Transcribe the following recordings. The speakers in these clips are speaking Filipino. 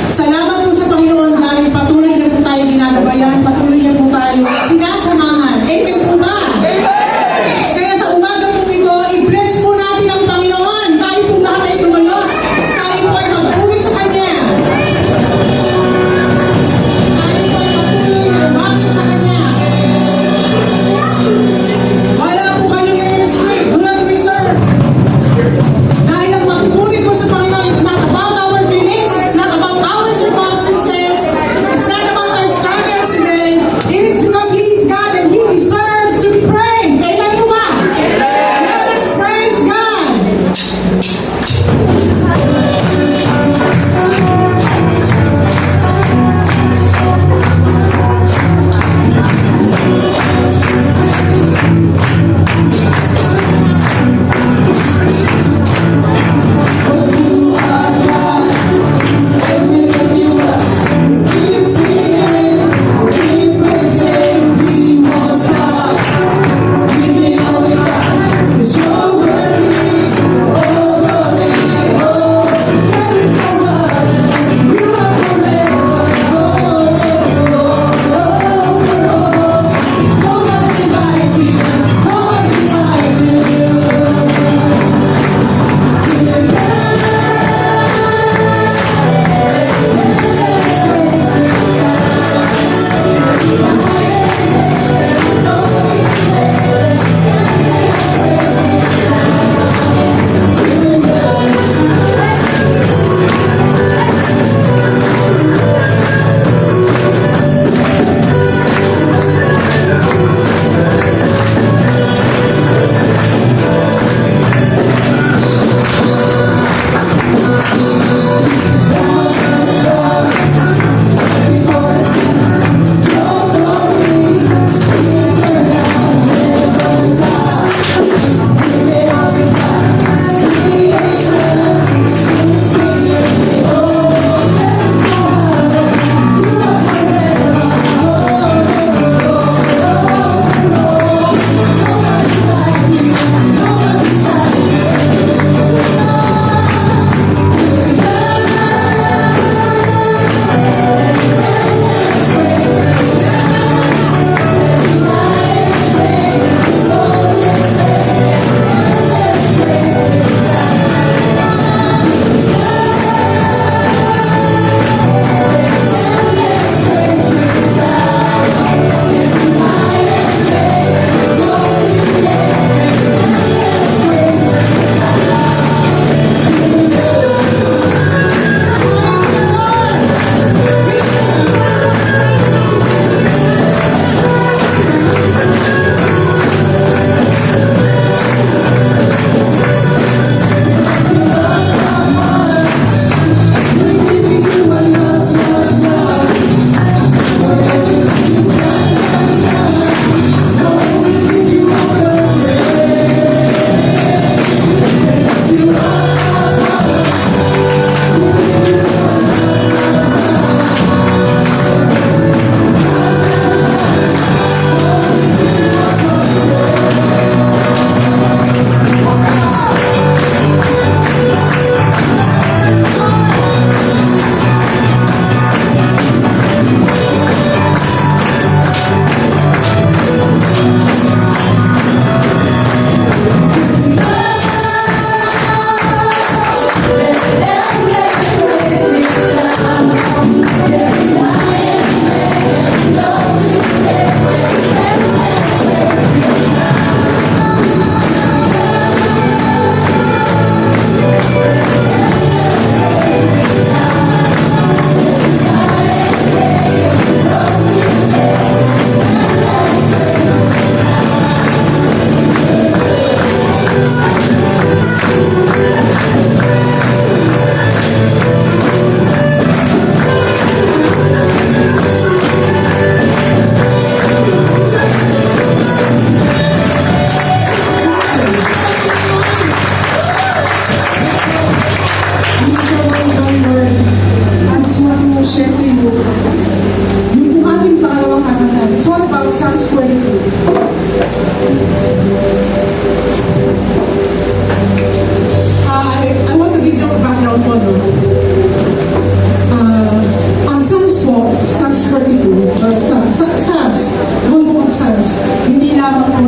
Salamat po sa Panginoon dahil patuloy niya po tayo ginagabayan, patuloy niya po tayo sinasamahan. Amen po ba? Kaya sa umaga po ito, i-bless po natin ang Panginoon. Tayo po lahat ay tumayo. Tayo po ay magpuri sa Kanya. Tayo po ay patuloy na bakit sa Kanya. Wala po kayong i-restrict. Do not reserve. Dahil ang magpuri po sa Panginoon, it's not about our feelings, it's not about our survival.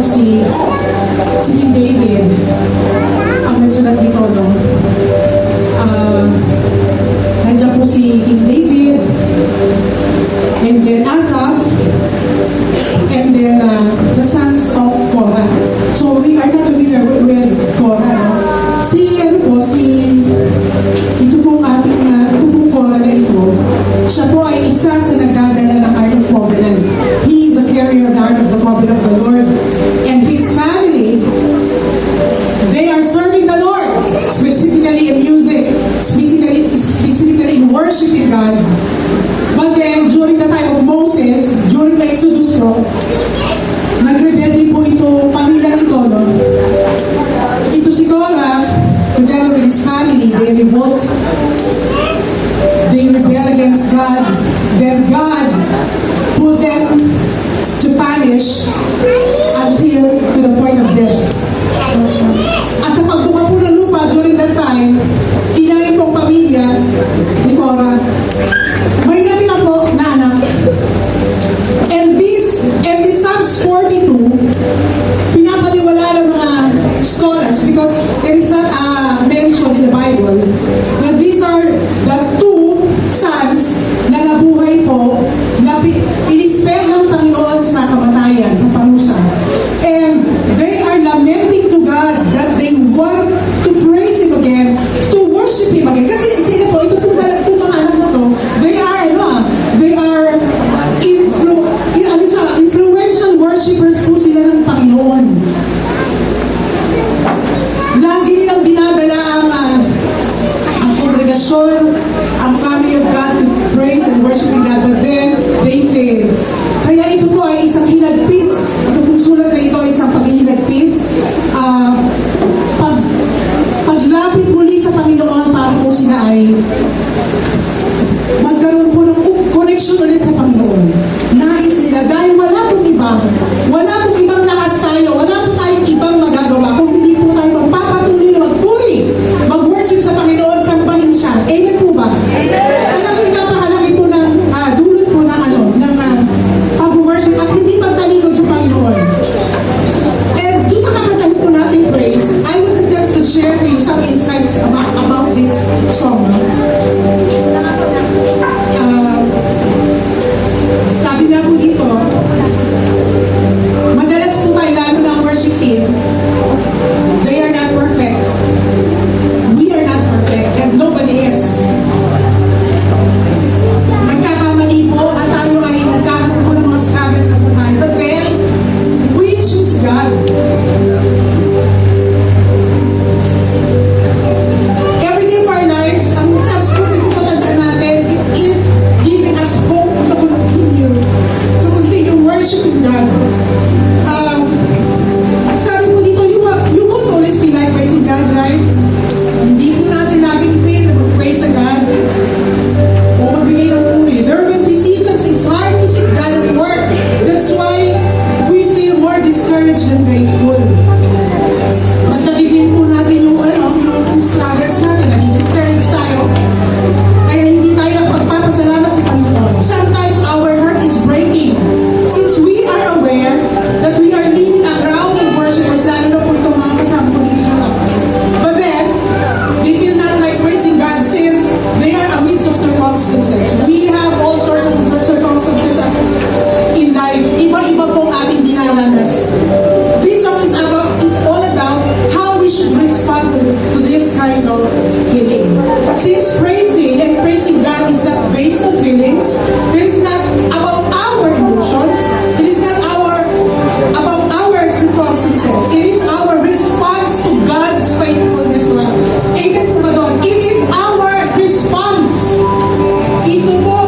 si King David ang nagsulat dito, no? Nandiyan po si King David, and then Asaph, and then the sons of Korah. So we are not familiar with Korah, no? Ito pong Korah na ito, siya po ay isa sa nagdadala ng Ark of Covenant. He is a carrier of the Ark of the Covenant of the Lord, and his family, they are serving the Lord, specifically in music, specifically in worshiping God. But then, during the time of Moses, during Exodus po, nagrebelde po ito, pamilya ito, no? Ito si Korah, together with his family, they revolt. They rebel against God. Then God put them to punish until to the point of death. At sa pagbuka po ng lupa during that time, kinain pong pamilya ni Korah. May natira po na anak. And this Psalms 42, pinapaniwala ng mga scholars because there is not mentioned in the Bible that these are the two sons na nabuhay po na inisper ng Panginoon sa kamatayan, sa parusa. And they are lamenting to God that they want to praise Him again, to worship Him again. Kasi sila po, itong mga anak na to, they are influential worshipers po sila ng Panginoon. Lagi nilang dinadala ang kongregasyon, ang family of God to praise and worship God, but then they fail. Kaya ito po ay isang hinagpis. Ito pong sulat na ito ay isang paghihinagpis. Paglapit muli sa Panginoon para po sila ay magkaroon po ng connection ulit sa Panginoon. Nais nila dahil wala pong ibang lakas tayo, wala po tayong ibang magagawa kung hindi po tayo magpapatuloy na magpuri, mag-worship sa Panginoon, sambahin siya. Amen po ba? Alam mo, napakalaki po ng dulot po ng pag-worship at hindi pagtalikod sa Panginoon. And doon sa kakatahin po natin praise, I would just to share to you some insights about this song. Sabi nga po dito, madalas po tayo, lalo na ang worship team, they are not perfect. We are not perfect, and nobody is. Magkakamali po at tayo ay nagkakaroon po ng mga struggles sa buhay. But then, we choose God. Every day of our lives, ang Psalms 42 patandaan natin, it is giving us hope to continue worshiping God. Sabi po dito, you won't always feel like praising God, right? Hindi po natin laging feel na mag-praise sa God o magbigay ng puri. There will be seasons it's hard to see God at work. That's why we feel more discouraged than grateful. Mas nag-feel po natin yung struggles natin, nag-discourage tayo. Kaya hindi tayo pagpapasalamat sa Panginoon. Sometimes our heart is breaking since we are aware that we are leading a crowd of worshipers, lalo na po itong mga kasama ko dito sa harap. But then, they feel not like praising God since they are amidst of circumstances. We have all sorts of circumstances in life. Iba-iba pong ating dinaranas. This song is all about how we should respond to this kind of feeling. Since praising and praising God is not based on feelings, it is not about our emotions, it is not about our circumstances, it is our response to God's faithfulness to us. Amen po ba doon? It is our response. Ito po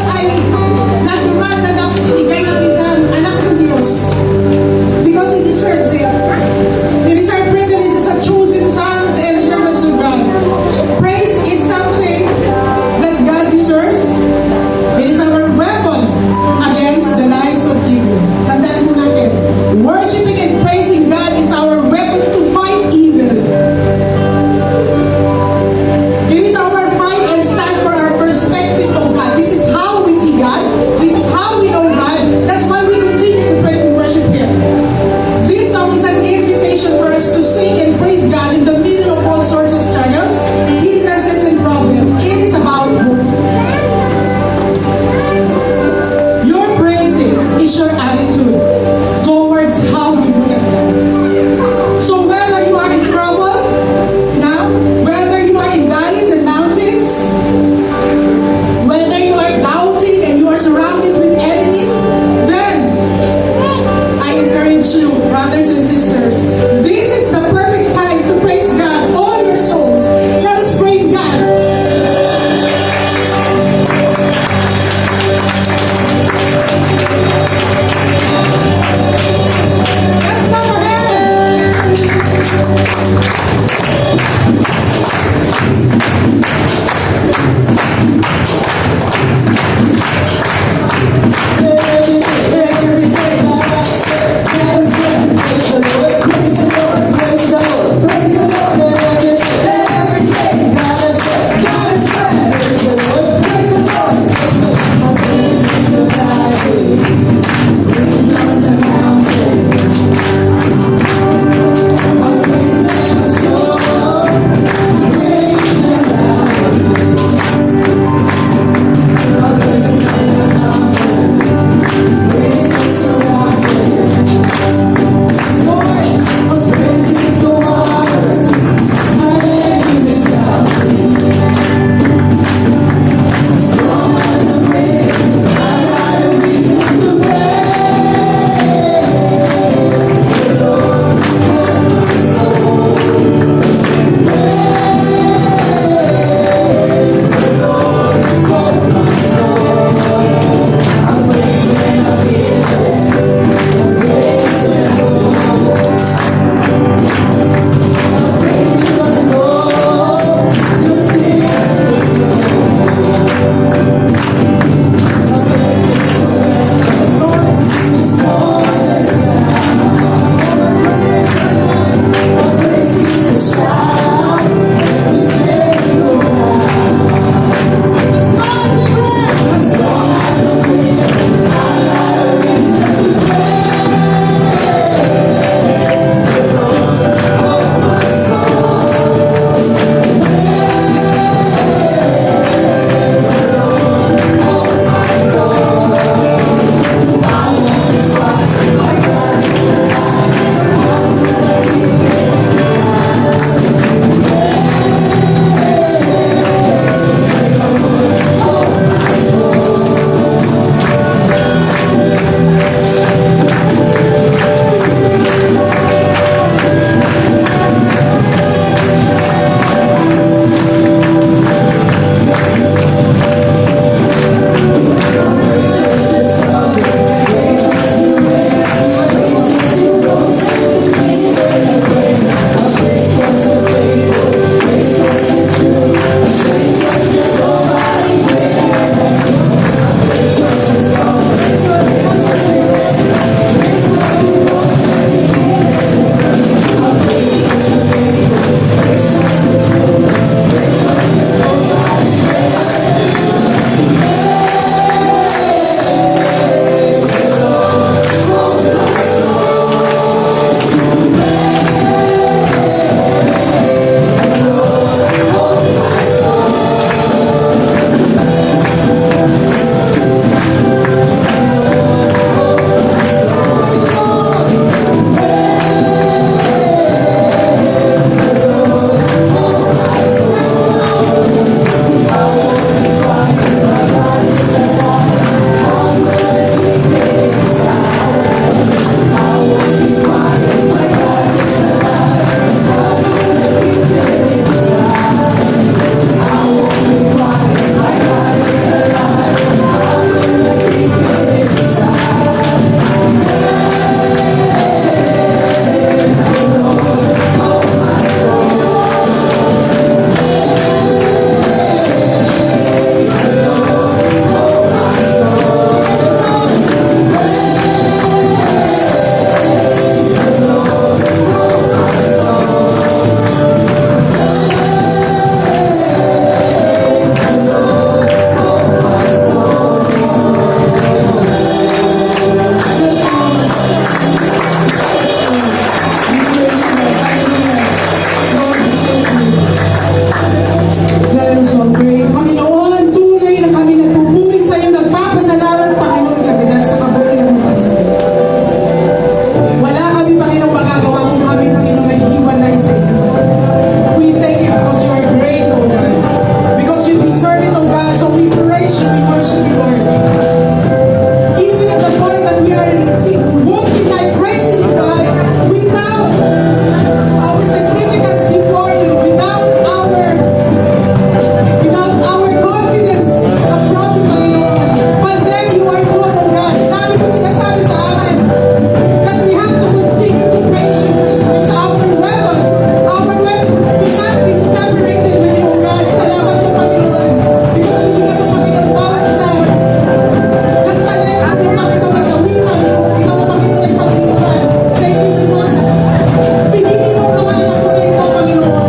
praise you, we worship you, Lord. Even at the point that we are walking like praising you, God, without our significance before you, without our confidence upfront you, Panginoon. But then you are good, oh God. Dahil mo sinasabi sa amin that we have to continue to praise you because it's our weapon. Our weapon cannot be separated with you, oh God. Salamat po, Panginoon. Because binigyan mo, Panginoon, bawat isa ng talento upang ito magawitan. Ikaw, Panginoon, ay paglingkuran. Thank you because pinili mo ang kamalang mo na ito, Panginoon.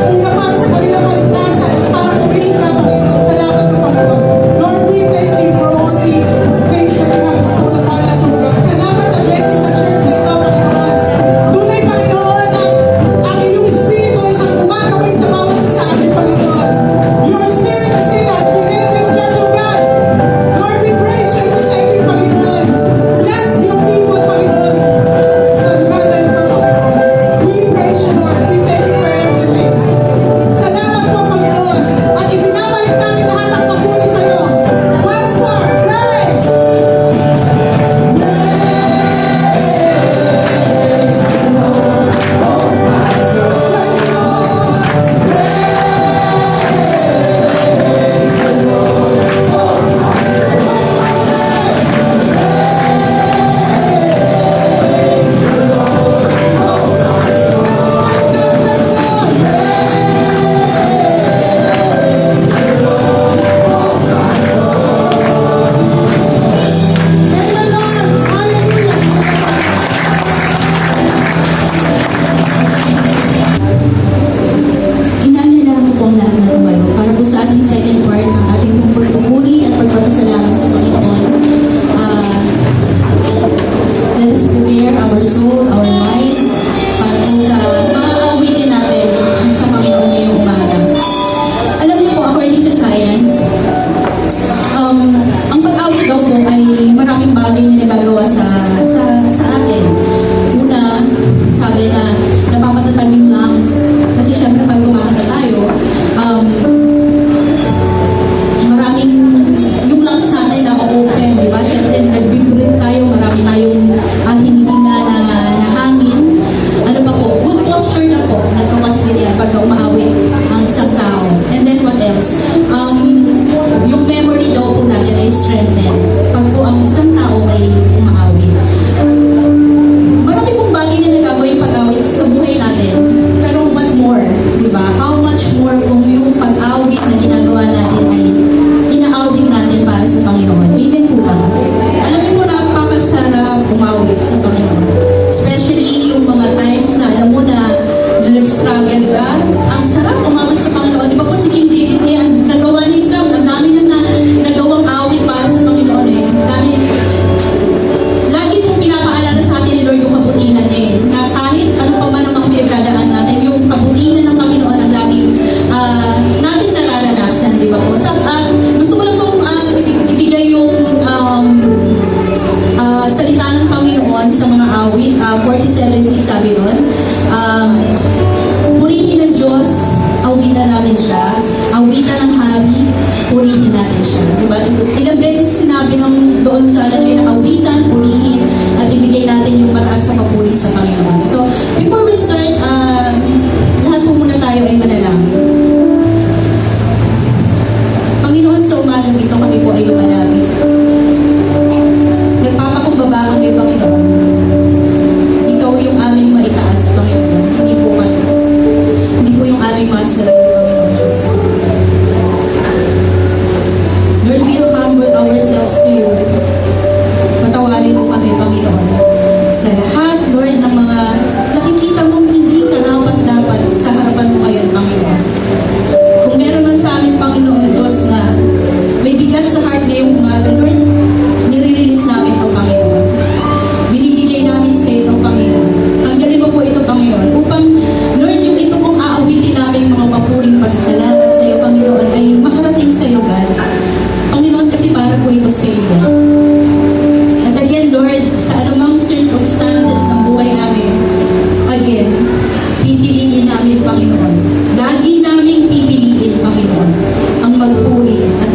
Una para sa kanilang maligtasan at para pumili ka, Panginoon. Salamat po, Panginoon. Lord, we thank you for all the things that you have bestowed upon us, O God. Salamat sa blessings sa church na ito, Panginoon. Tunay, Panginoon, na ang iyong Espiritu ay siyang gumagawin sa bawat isa amin, Panginoon. Your Spirit is in us within this church, O God. Lord, we praise you and we thank you, Panginoon. Bless your people, Panginoon, sa lugar na ito, Panginoon. We praise you, Lord. We thank you for everything. Salamat po, Panginoon. At ibinabalik namin lahat ang papuri sa iyo. Once more, praise! Praise the Lord, oh my soul. Praise the Lord. Praise the Lord, oh my soul. Praise the Lord, oh my soul. Inaalala ko po ang lahat na tumayo para po sa ating second part ng ating pagpupuri at pagpapasalamat sa Panginoon. Let us prepare our soul, our mind, para po sa maaawitin natin sa Panginoon ngayong umaga. Alam niyo po, according to science, ang pag-awit daw po ay maraming bagay na nagagawa sa atin. Una, sabi na napapatatag yung lungs. Kasi syempre pag kumakanta tayo, maraming yung lungs natin na open, di ba? Syempre nag-vibrate tayo, marami tayong hinihina na hangin. Ano pa po? Good posture na po. Nagkawas din yan pagka umaawit ang isang tao. And then what else? Yung memory daw po natin ay strengthened pag po ang isang tao ay umaawit. Marami pong bagay na nagagawa yung pag-awit sa buhay natin. Pero what more? Diba? How much more kung yung pag-awit na ginagawa natin ay inaawit natin para sa Panginoon. Amen po ba? Alam niyo po, napakasarap umawit sa Panginoon. Especially yung mga times na alam mo na nag-struggle ka. Ang sarap umawit sa Panginoon. Di ba po si King David yan? Nagawa niya yung Psalms. Ang dami niya na nagawang awit para sa Panginoon eh. Dahil lagi pong pinapaalala sa atin ni Lord yung kabutihan eh. Na kahit ano pa man ang mga pinagdadaan natin, yung kabutihan ng Panginoon ang laging natin nararanasan, di ba po? Gusto ko lang pong ibigay yung salita ng Panginoon sa mga awit. 47:6 sabi doon. Purihin ng Diyos, awitan natin siya. Awitan ng hari, purihin natin siya. Diba? Ilang beses sinabi ng doon sa ano na awitan, purihin, at ibigay natin yung mataas na papuri sa Panginoon. So, before we start, lahat po muna tayo ay manalangin. Panginoon, sa umagang ito kami po ay lumalapit. Nagpapakumbaba kami, Panginoon. Ikaw yung aming maitaas, Panginoon. Hindi po kami. Hindi po yung aming mga sarili, Panginoon Diyos. Lord, we humble ourselves to you. Patawarin mo kami, Panginoon. Sa lahat, Lord, ng mga nakikita mong hindi karapat-dapat sa harapan mo ngayon, Panginoon. Kung meron man sa amin, Panginoon Diyos, na may bigat sa heart ngayong umaga, Lord, nire-release namin ito, Panginoon. Binibigay namin sa ito, Panginoon. Tanggalin mo po ito, Panginoon, upang, Lord, yung ito pong aawitin namin mga papuring pasasalamat sa iyo, Panginoon, ay makarating sa iyo, God. Panginoon, kasi para po ito sa iyo. At again, Lord, sa anumang circumstances ng buhay namin, again, pipiliin namin, Panginoon. Lagi namin pipiliin, Panginoon, ang magpuri at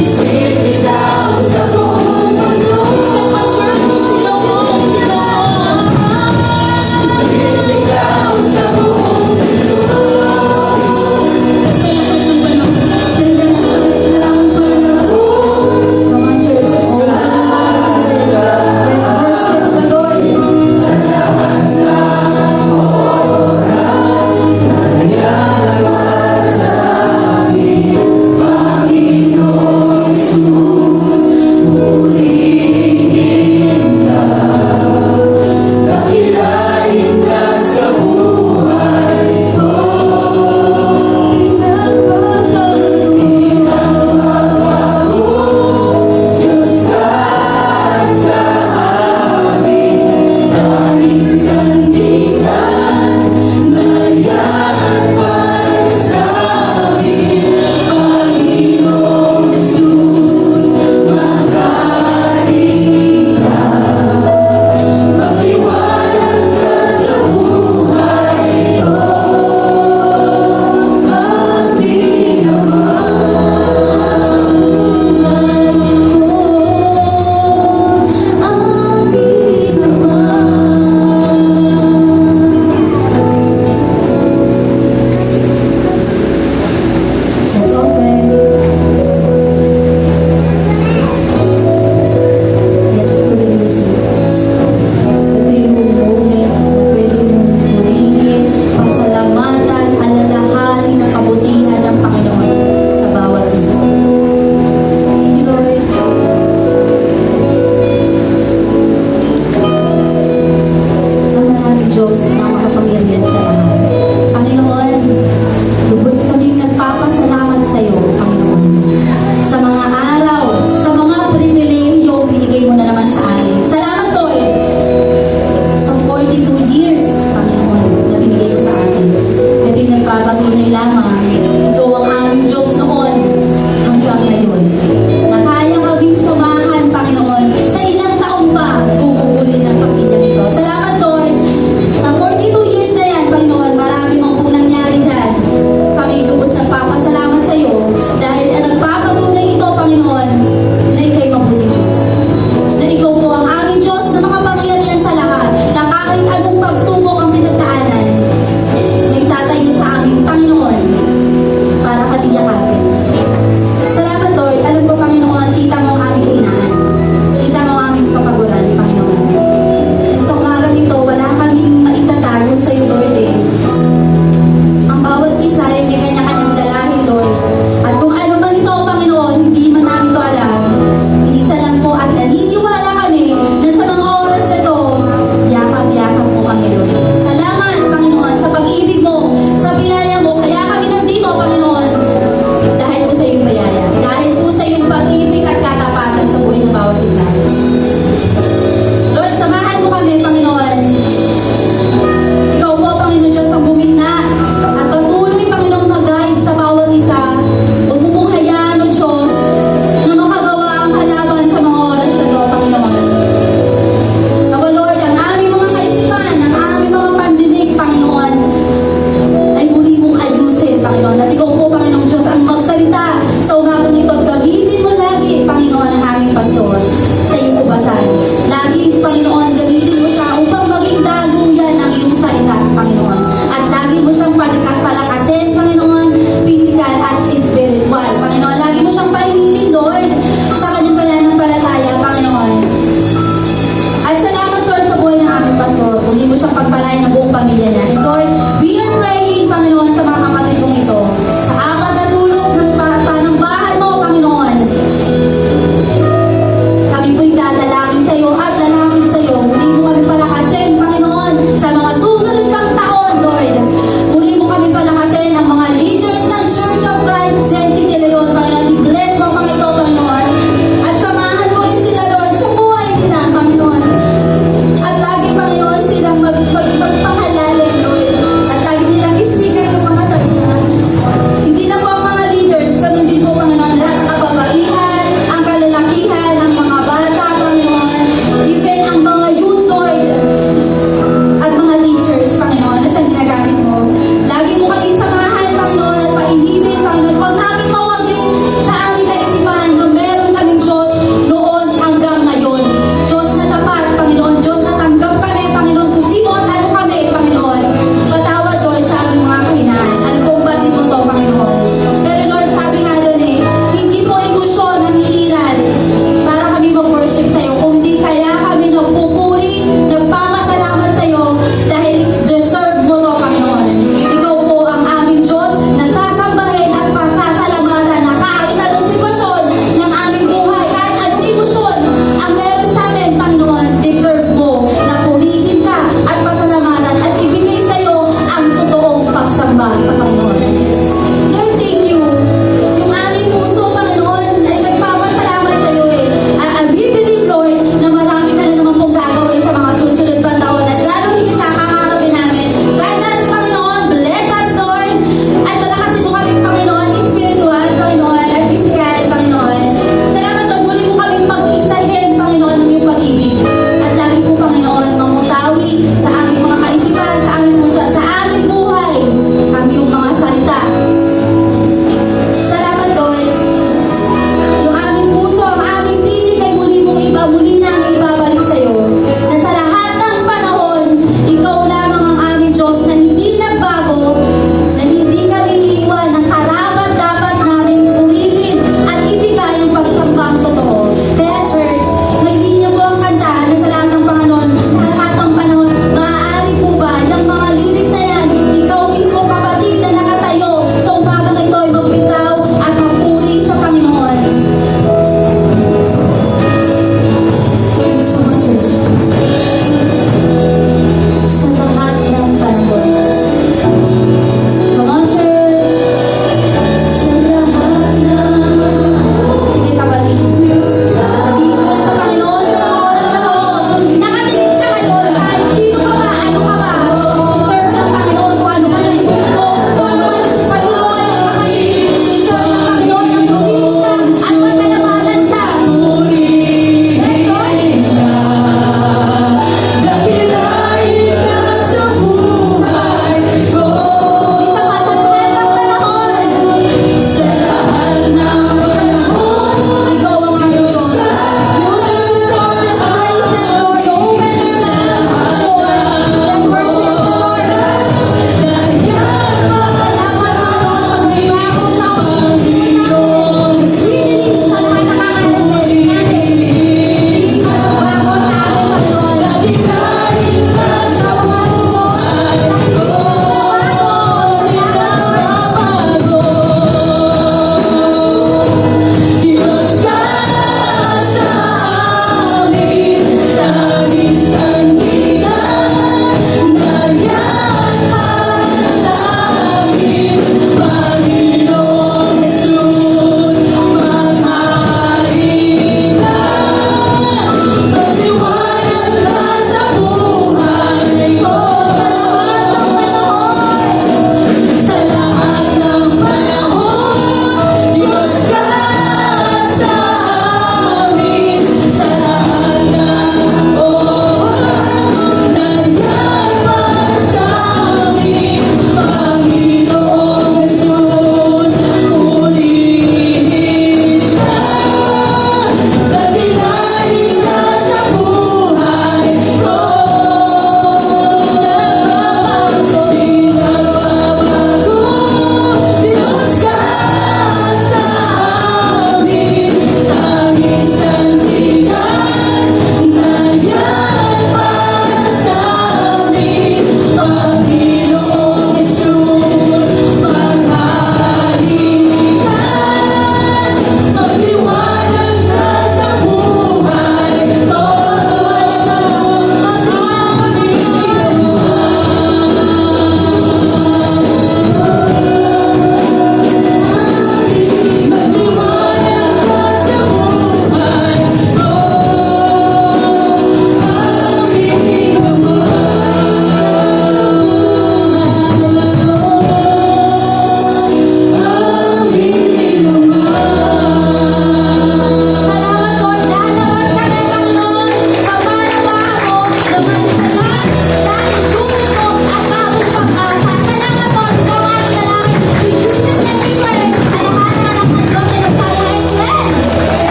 Isisigaw sa buong mundo. Sa mga churches, sigaw mo, sigaw mo. Isisigaw sa buong mundo. Sa lahat ng panahon. Sa lahat ng panahon. Come on, church. Open your heart to this. Let's worship the Lord. Sa lahat ng oras, nalalawas sa amin, Panginoong Jesus, purihin ka, dakilain ka sa buhay ko. Diyos ka sa amin, tanging sandigan, mayakap sa amin, Panginoong Jesus, maghari ka, magliwanag ka sa buhay ko, aming Ama. Sa buhay ko, aming Ama. Let's all pray. Let's put the music. Ito yung moment na pwede mong purihin, pasalamatan, alalahanin ang kabutihan ng Panginoon sa bawat isa. Thank you, Lord. Ang maraming Diyos na makapangyarihan sa lahat. Panginoon, lubos kaming nagpapasalamat sa iyo, Panginoon. Sa mga araw, sa mga pribilehyo, binigay mo na naman sa amin. Salamat, Lord! Sa 42 years, Panginoon, na binigay mo sa atin. Ito yung nagpapatunay lamang. Ikaw ang aming Diyos noon hanggang ngayon. Na kaya kaming samahan, Panginoon, sa ilang taon pa, gugugulin ng kapilya nito. Salamat, Lord! Sa 42 years na yan, Panginoon, marami mang pong nangyari dyan. Kami lubos nagpapasalamat sa iyo dahil ang nagpapatunay ito, Panginoon, na ikaw'y mabuting Diyos. Na ikaw po ang aming Diyos na makapangyarihan sa lahat, na kahit anong pagsubok ang pinagdaanan, may tatayo sa aming Panginoon para kami yakapin. Salamat, Lord. Alam ko, Panginoon, kita mo ang aming kahinaan. Kita mo ang aming kapaguran, Panginoon. At sa umaga nito, wala kaming maitatago sa iyo, Lord, eh. Ang bawat isa ay may kanya-kanyang dalahin, Lord. At kung ano man ito, Panginoon, hindi man namin ito alam. Isa lang po at naniniwala kami na sa mga oras na ito, yakap-yakap mo kami, Lord. Salamat, Panginoon, sa pag-ibig mo, sa biyaya mo. Kaya kami nandito, Panginoon, dahil po sa iyong biyaya. Dahil po sa iyong pag-ibig at katapatan sa buhay ng bawat isa. Lord, samahan mo kami, Panginoon. Ikaw po, Panginoon Diyos, ang gumina at patuloy, Panginoong, mag-guide sa bawat isa. Huwag mo pong hayaan, O Diyos, na makagawa ang kalaban sa mga oras na ito, Panginoon. Nawa, Lord, ang aming mga kaisipan, ang aming mga pandinig, Panginoon, ay muli mong ayusin, Panginoon. At ikaw po, Panginoong Diyos, ang magsalita sa umagang ito at gamitin mo lagi, Panginoon, ang aming pastor sa iyong ubasan. Lagi, Panginoon, gamitin mo siya upang maging daluyan ang iyong salita, Panginoon. At lagi mo siyang palakasin, Panginoon, physical at spiritual. Panginoon, lagi mo siyang painitin, Lord, sa kanyang pananampalataya, Panginoon. At salamat, Lord, sa buhay ng aming pastor. Muli mo siyang pagpalain ng buong pamilya niya. And Lord, we are praying, Panginoon, sa mga kapatid kong ito. Sa apat na sulok ng panambahan mo, Panginoon. Kami po'y dadalangin sa iyo at dalangin sa iyo. Muli mo kami palakasin, Panginoon, sa mga susunod pang taon, Lord. Muli mo kami palakasin ang mga leaders ng Church of Christ, Gentile de Leon, Panginoon. I-bless mo mga ito, Panginoon. At samahan mo rin sila, Lord, sa buhay nila, Panginoon. At lagi, Panginoon, silang magpapahalalim, Lord.